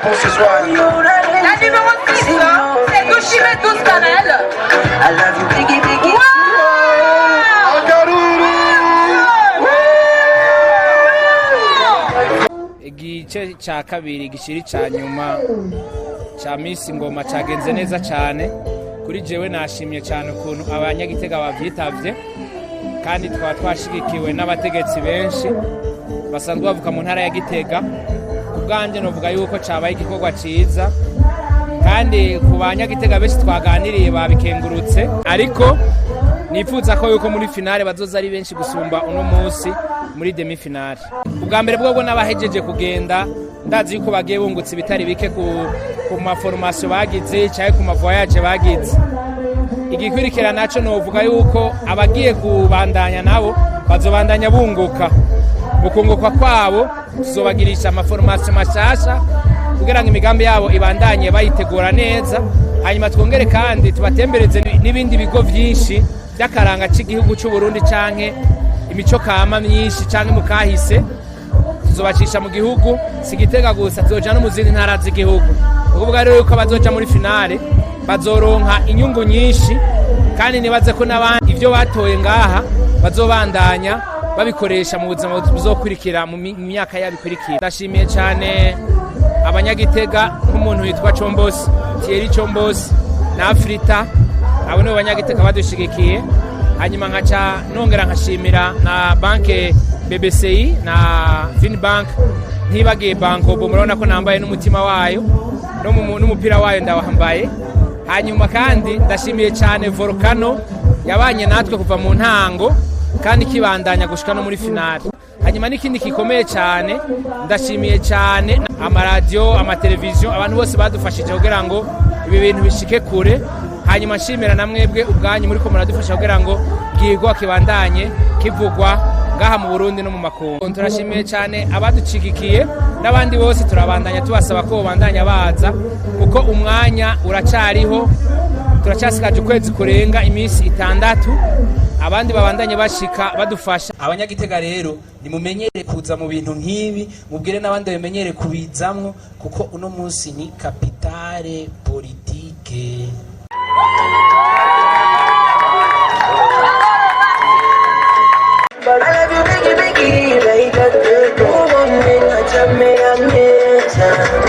Pour ce soir. La numéro 6, c'est Gauchimet 12 Canel. I love you, Biggie Biggie. Igice cya kabiri gishiri cya nyuma cya Miss Ngoma cyagenze neza cyane kuri jewe nashimye cyane ukuntu abanyagitega bavyitavye kandi twashigikiwe n'abategetsi benshi basanzwe bavuka mu ntara ya Gitega. Ubwanje novuga yuko cyabaye igikorwa ciza kandi ku banyagitega benshi twaganiriye babikengurutse, ariko nifuza ko yuko muri finale bazoza ari benshi gusumba uno munsi muri demi finale. Ubwa mbere bwo n'abahejeje kugenda ndazi yuko bagiye bungutse ibitari bike ku maformation bagize cyangwa ku mavoyage bagize. Igikwirikira naco novuga yuko abagiye kubandanya nabo bazobandanya bunguka, ukunguka kwabo tuzobagirisha amaformation mashasha kugira ngo imigambi yabo ibandanye bayitegura neza, hanyuma twongere kandi tubatembereze n'ibindi bigo byinshi by'akaranga cy'igihugu cy'u Burundi canke imico kama myinshi canke mukahise tuzobacisha mu gihugu sigitega gusa tuzoja no mu zindi ntara z'igihugu. Ukuvuga rero yuko bazoja muri finale bazoronka inyungu nyinshi kandi nibaze ko n'abandi ivyo batoye ngaha bazobandanya babikoresha mu buzima buzokurikira mu myaka yabikurikira. Ndashimiye cyane abanyagitega nk'umuntu witwa Chombosi Thierry Chombosi na Afrita, abo nibo banyagitega badushigikiye. Hanyuma nkaca nongera nkashimira na banke BBCI na Finbank, ntibagiye banko bo murabona ko nambaye n'umutima wayo n'umupira wayo ndawambaye. Hanyuma kandi ndashimiye cyane Volcano yabanye natwe kuva mu ntango kandi kibandanya gushika no muri finale. Hanyuma n'ikindi gikomeye cyane ndashimiye cyane amaradiyo, amateleviziyo, abantu bose badufashije kugira ngo ibi bintu bishike kure. Hanyuma nshimira na mwebwe ubwanyu muri ko muradufasha kugira ngo bwigwa kibandanye kivugwa ngaha mu Burundi no mu makungu. Turashimiye cyane abaducigikiye n'abandi bose turabandanya tubasaba ko bandanya baza kuko umwanya uracariho, turacyasikaje ukwezi kurenga iminsi 6, abandi babandanye bashika badufasha. Abanyagitega rero nimumenyere kuza mu bintu nk'ibi, mubwire n'abandi bamenyere kubizamwo kuko uno munsi ni capitale politique. I love you, Biggie Biggie, like that. Move on, man, I jam me, I'm